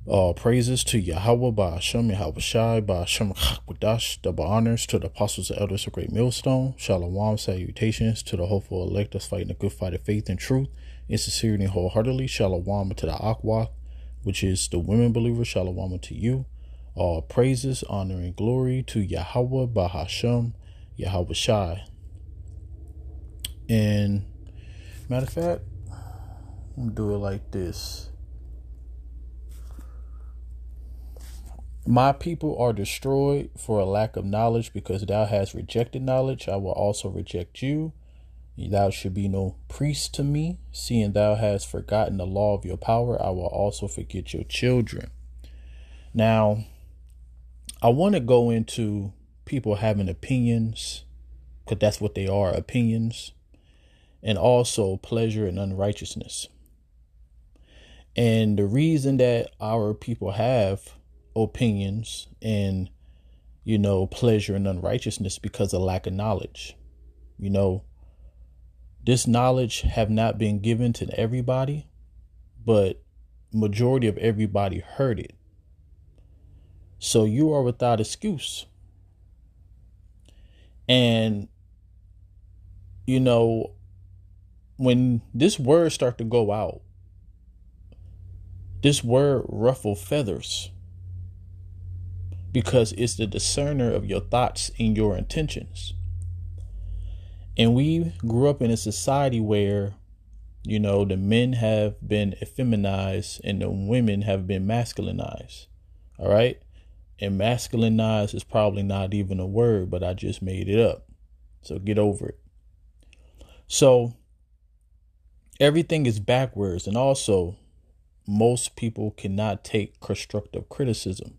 All praises to Yahweh by Hashem, Yahweh Shai, by Hashem Chakwadash, double honors to the apostles and elders of Great Millstone. Shalom, salutations to the hopeful elect that's fighting a good fight of faith and truth, in sincerity and wholeheartedly. Shalom to the Akwah, which is the women believers. Shalom to you. All praises, honor, and glory to Yahweh by Hashem, Yahweh Shai. And matter of fact, I'm going to do it like this. My people are destroyed for a lack of knowledge, because thou hast rejected knowledge. I will also reject you. Thou should be no priest to me. Seeing thou hast forgotten the law of your power, I will also forget your children. Now, I want to go into people having opinions, because that's what they are, opinions, and also pleasure and unrighteousness. And the reason that our people have opinions and, pleasure and unrighteousness, because of lack of knowledge. This knowledge have not been given to everybody, but majority of everybody heard it. So you are without excuse. And, when this word start to go out, this word ruffle feathers, because it's the discerner of your thoughts and your intentions. And we grew up in a society where, the men have been effeminized and the women have been masculinized. All right. And masculinized is probably not even a word, but I just made it up. So get over it. So everything is backwards. And also, most people cannot take constructive criticism,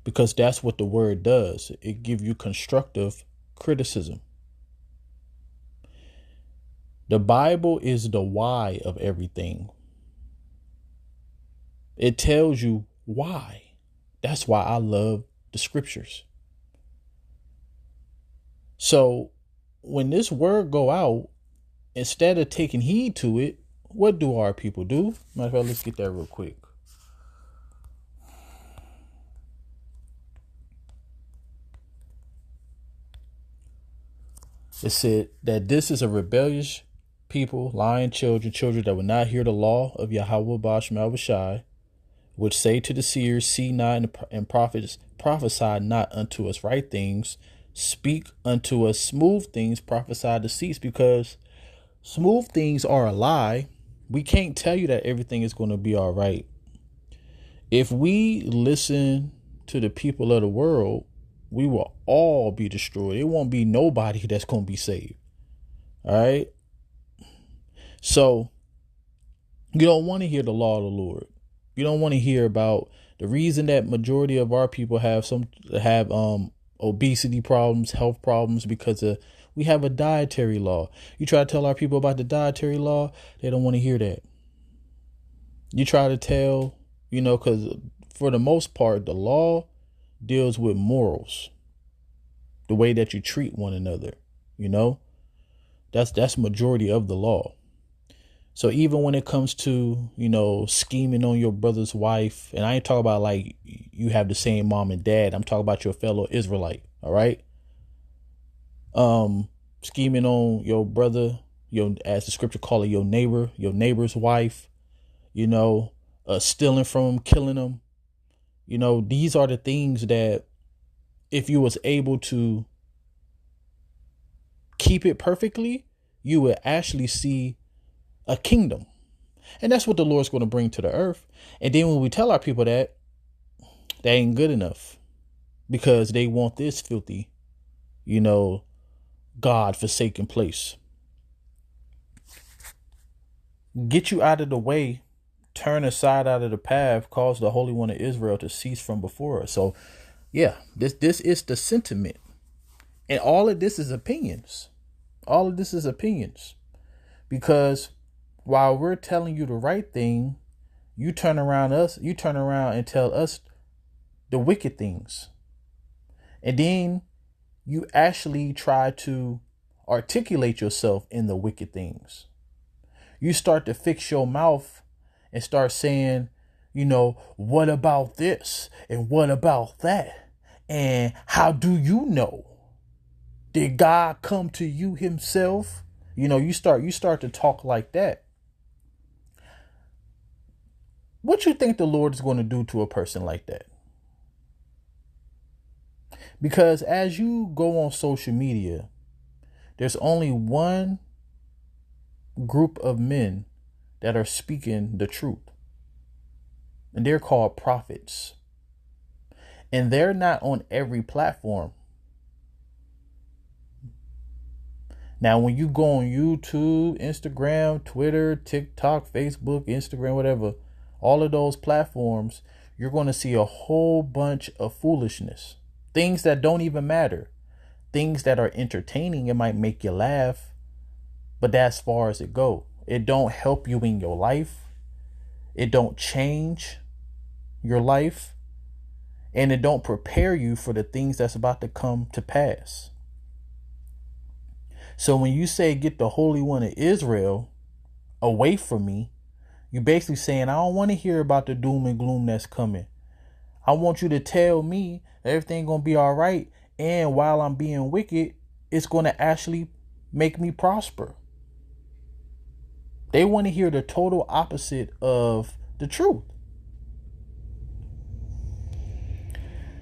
because that's what the word does. It gives you constructive criticism. The Bible is the why of everything. It tells you why. That's why I love the scriptures. So when this word go out, instead of taking heed to it, what do our people do? Matter of fact, let's get that real quick. It said that this is a rebellious people, lying children that will not hear the law of Yahweh Bashem Avashai, which say to the seers, see not, and prophets prophesy not unto us right things, speak unto us smooth things, prophesy deceits, because smooth things are a lie. We can't tell you that everything is going to be all right. If we listen to the people of the world, we will all be destroyed. It won't be nobody that's going to be saved. All right. So you don't want to hear the law of the Lord. You don't want to hear about the reason that majority of our people have obesity problems, health problems, because we have a dietary law. You try to tell our people about the dietary law, they don't want to hear that. You try to tell, because for the most part, the law deals with morals, the way that you treat one another. That's majority of the law. So even when it comes to, scheming on your brother's wife, and I ain't talking about like you have the same mom and dad. I'm talking about your fellow Israelite. All right. Scheming on your brother, as the scripture call it, your neighbor's wife, stealing from him, killing him. These are the things that if you was able to keep it perfectly, you would actually see a kingdom. And that's what the Lord's going to bring to the earth. And then when we tell our people that ain't good enough, because they want this filthy, God forsaken place. Get you out of the way, turn aside out of the path, cause the Holy One of Israel to cease from before us. So yeah, this is the sentiment. And all of this is opinions. All of this is opinions. Because while we're telling you the right thing, you turn around and tell us the wicked things. And then you actually try to articulate yourself in the wicked things. You start to fix your mouth and start saying What about this? And what about that? And how do you know? Did God come to you himself? You start to talk like that. What you think the Lord is going to do to a person like that? Because as you go on social media, there's only one group of men that are speaking the truth. And they're called prophets. And they're not on every platform. Now, when you go on YouTube, Instagram, Twitter, TikTok, Facebook, Instagram, whatever, all of those platforms, you're going to see a whole bunch of foolishness. Things that don't even matter. Things that are entertaining. It might make you laugh. But that's as far as it goes. It don't help you in your life. It don't change your life. And it don't prepare you for the things that's about to come to pass. So when you say get the Holy One of Israel away from me, you're basically saying I don't want to hear about the doom and gloom that's coming. I want you to tell me that everything's going to be all right. And while I'm being wicked, it's going to actually make me prosper. They want to hear the total opposite of the truth.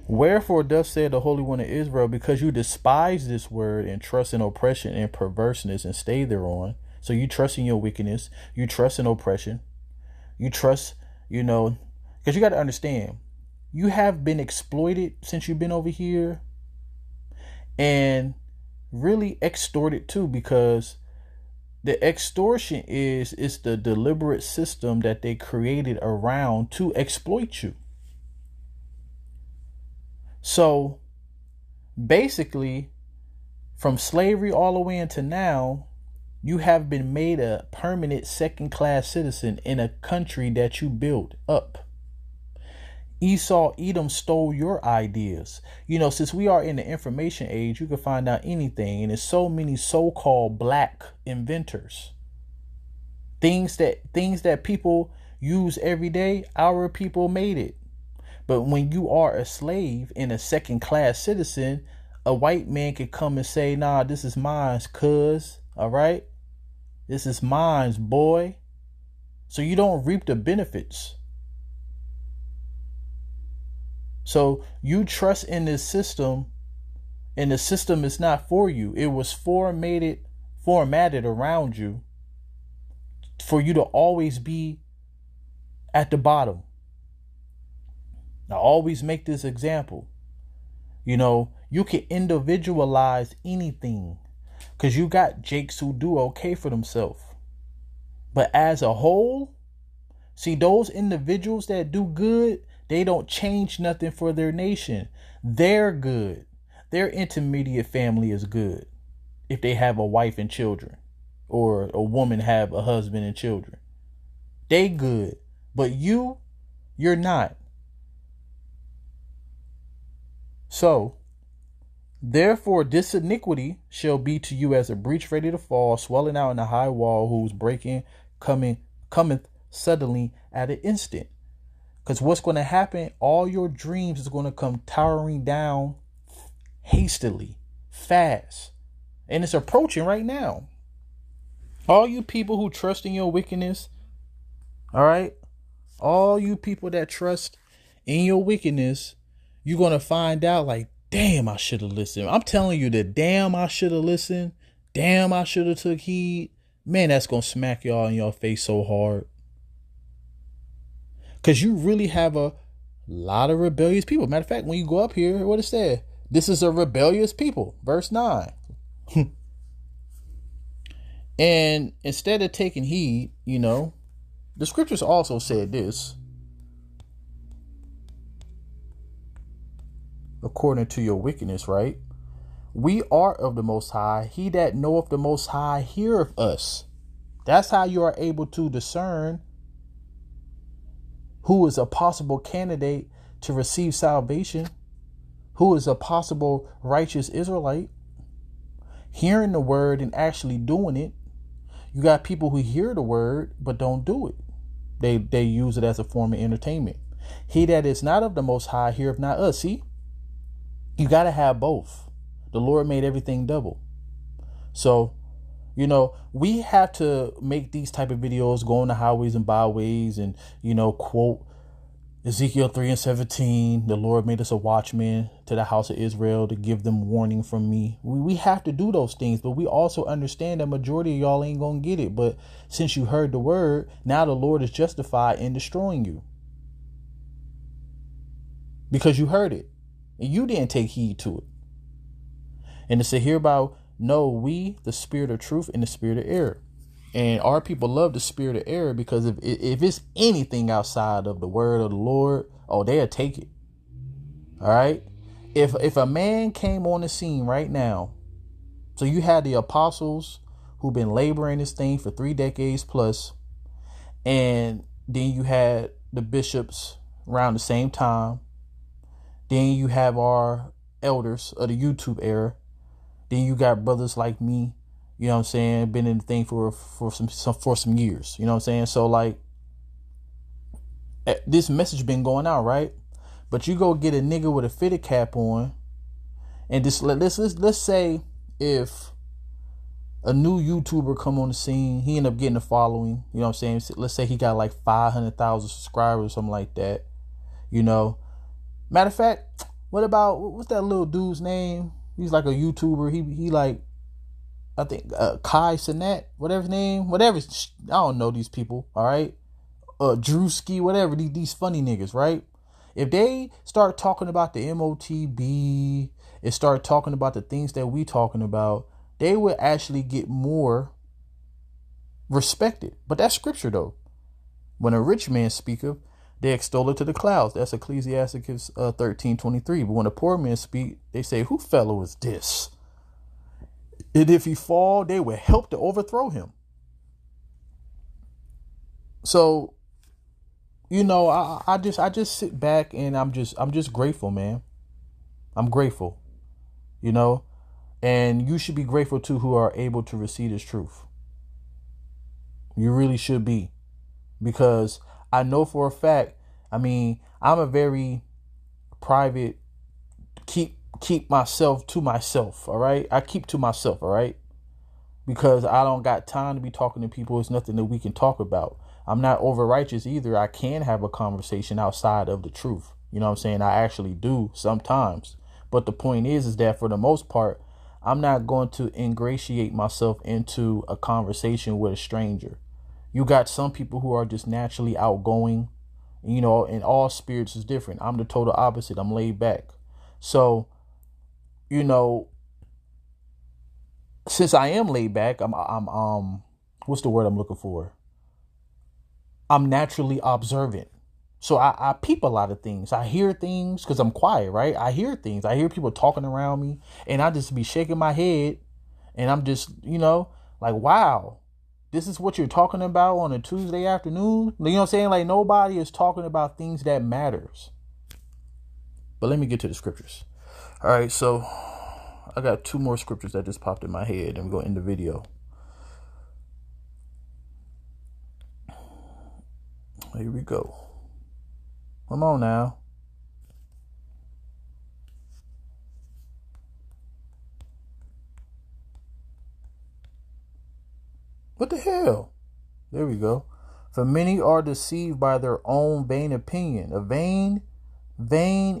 Wherefore thus said the Holy One of Israel, because you despise this word and trust in oppression and perverseness and stay thereon. So you trust in your wickedness. You trust in oppression. You trust, because you got to understand, you have been exploited since you've been over here and really extorted too, because the extortion is the deliberate system that they created around to exploit you. So basically, from slavery all the way into now, you have been made a permanent second-class citizen in a country that you built up. Esau, Edom stole your ideas. Since we are in the information age, you can find out anything. And there's so many so-called black inventors. Things that people use every day, our people made it. But when you are a slave and a second-class citizen, a white man could come and say, nah, this is mine, cuz, all right? This is mine, boy. So you don't reap the benefits. So you trust in this system, and the system is not for you. It was formatted around you for you to always be at the bottom. I always make this example. You can individualize anything because you got jakes who do okay for themselves. But as a whole, see, those individuals that do good, they don't change nothing for their nation. They're good. Their intermediate family is good if they have a wife and children, or a woman have a husband and children. They good. But you're not. So, therefore, this iniquity shall be to you as a breach ready to fall, swelling out in the high wall, whose breaking cometh suddenly at an instant. Because what's going to happen, all your dreams is going to come towering down hastily, fast. And it's approaching right now. All you people who trust in your wickedness, all right? All you people that trust in your wickedness, you're going to find out like, damn, I should have listened. I'm telling you that damn, I should have listened. Damn, I should have took heed. Man, that's going to smack y'all in your face so hard. Because you really have a lot of rebellious people. Matter of fact, when you go up here, what it said? This is a rebellious people. Verse 9. And instead of taking heed, the scriptures also said this. According to your wickedness, right? We are of the Most High. He that knoweth the Most High heareth us. That's how you are able to discern who is a possible candidate to receive salvation, who is a possible righteous Israelite. Hearing the word and actually doing it. You got people who hear the word but don't do it. They use it as a form of entertainment. He that is not of the Most High heareth not us. See, you got to have both. The Lord made everything double. So, we have to make these type of videos, go on the highways and byways and, quote Ezekiel 3:17, the Lord made us a watchman to the house of Israel to give them warning from me. We have to do those things, but we also understand that majority of y'all ain't going to get it. But since you heard the word, now the Lord is justified in destroying you because you heard it and you didn't take heed to it. And to say hereby, know we the spirit of truth and the spirit of error. And our people love the spirit of error because if it's anything outside of the word of the Lord, they'll take it. All right. If a man came on the scene right now, so you had the apostles who've been laboring this thing for 3 decades plus, and then you had the bishops around the same time. Then you have our elders of the YouTube era. Then you got brothers like me. You know what I'm saying? Been in the thing for some years. You know what I'm saying? So like this message been going out, right? But you go get a nigga with a fitted cap on, and just let's say if a new YouTuber come on the scene, he end up getting a following. You know what I'm saying? Let's say he got like 500,000 subscribers or something like that. Matter of fact, what's that little dude's name? He's like a YouTuber. He like, I think Kai Sinet, whatever his name, I don't know these people, all right? Drewski, whatever, these funny niggas, right? If they start talking about the MOTB and start talking about the things that we talking about, they would actually get more respected. But that's scripture though. When a rich man speaketh, they extol it to the clouds. That's Ecclesiasticus 13:23. But when a poor man speak, they say, who fellow is this? And if he fall, they will help to overthrow him. So, I just sit back and I'm just grateful, man. I'm grateful, and you should be grateful too, who are able to receive this truth. You really should be, because I know for a fact, I'm a very private, keep myself to myself, all right? I keep to myself, all right? Because I don't got time to be talking to people. It's nothing that we can talk about. I'm not over righteous either. I can have a conversation outside of the truth. You know what I'm saying? I actually do sometimes. But the point is that for the most part, I'm not going to ingratiate myself into a conversation with a stranger. You got some people who are just naturally outgoing, and all spirits is different. I'm the total opposite. I'm laid back. So, since I am laid back, I'm what's the word I'm looking for? I'm naturally observant. So I peep a lot of things. I hear things because I'm quiet, right? I hear things. I hear people talking around me, and I just be shaking my head, and I'm just, like, wow, this is what you're talking about on a Tuesday afternoon. You know what I'm saying? Like, nobody is talking about things that matters. But let me get to the scriptures. All right, so I got 2 more scriptures that just popped in my head, and we're going to end the video. Here we go. Come on now. What the hell? There we go. For many are deceived by their own vain opinion. A vain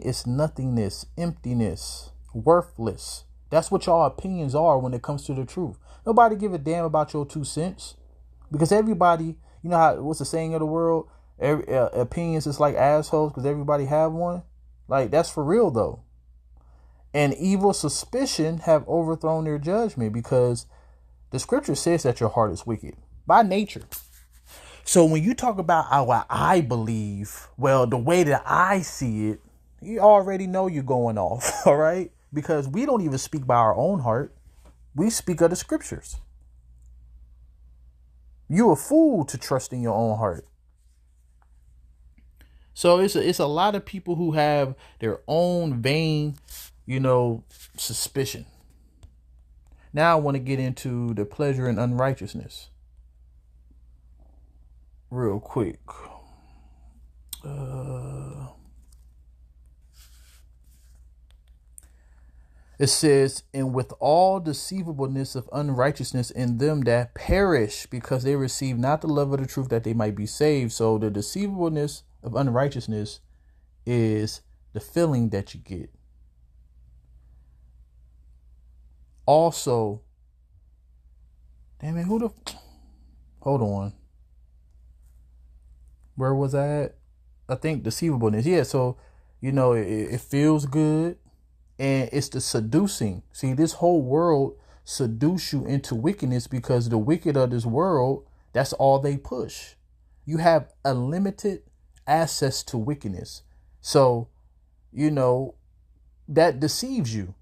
is nothingness, emptiness, worthless. That's what y'all opinions are when it comes to the truth. Nobody give a damn about your 2 cents, because everybody, what's the saying of the world? Opinions is like assholes because everybody have one. Like, that's for real though. And evil suspicion have overthrown their judgment, because the scripture says that your heart is wicked by nature. So when you talk about what I believe, well, the way that I see it, you already know you're going off, all right? Because we don't even speak by our own heart. We speak of the scriptures. You're a fool to trust in your own heart. So it's a lot of people who have their own vain, suspicion. Now I want to get into the pleasure and unrighteousness real quick. It says, and with all deceivableness of unrighteousness in them that perish, because they receive not the love of the truth that they might be saved. So the deceivableness of unrighteousness is the feeling that you get. Also, damn it, hold on. Where was I at? I think deceivableness. Yeah, so, it feels good. And it's the seducing. See, this whole world seduce you into wickedness because the wicked of this world, that's all they push. You have unlimited access to wickedness. So, that deceives you.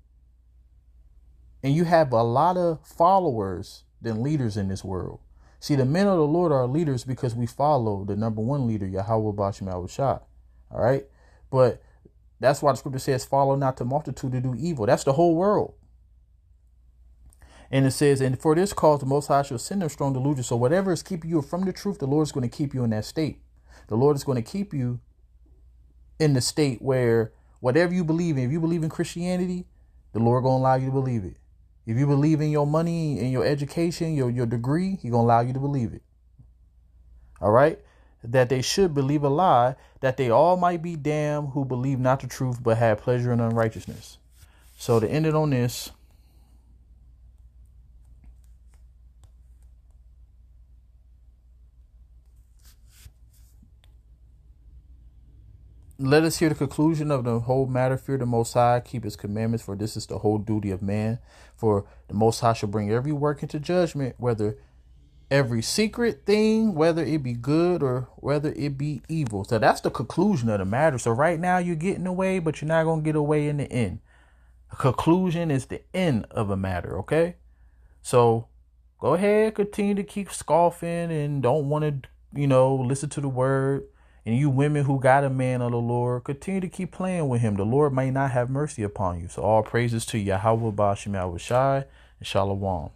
And you have a lot of followers than leaders in this world. See, the men of the Lord are leaders because we follow the number one leader, Yahweh Bashim Yahushua. All right. But that's why the scripture says, follow not the multitude to do evil. That's the whole world. And it says, and for this cause, the Most High shall send them strong delusion. So whatever is keeping you from the truth, the Lord is going to keep you in that state. The Lord is going to keep you in the state where whatever you believe in, if you believe in Christianity, the Lord going to allow you to believe it. If you believe in your money and your education, your degree, He's going to allow you to believe it. All right. That they should believe a lie, that they all might be damned who believe not the truth, but have pleasure in unrighteousness. So to end it on this, let us hear the conclusion of the whole matter. Fear the Most High, keep His commandments, for this is the whole duty of man. For the Most High shall bring every work into judgment, whether every secret thing, whether it be good or whether it be evil. So that's the conclusion of the matter. So right now you're getting away, but you're not going to get away in the end. A conclusion is the end of a matter. Okay. So go ahead, continue to keep scoffing and don't want to, listen to the word. And you women who got a man of the Lord, continue to keep playing with him. The Lord may not have mercy upon you. So all praises to Yahweh Bashim Yahushai and Shalom.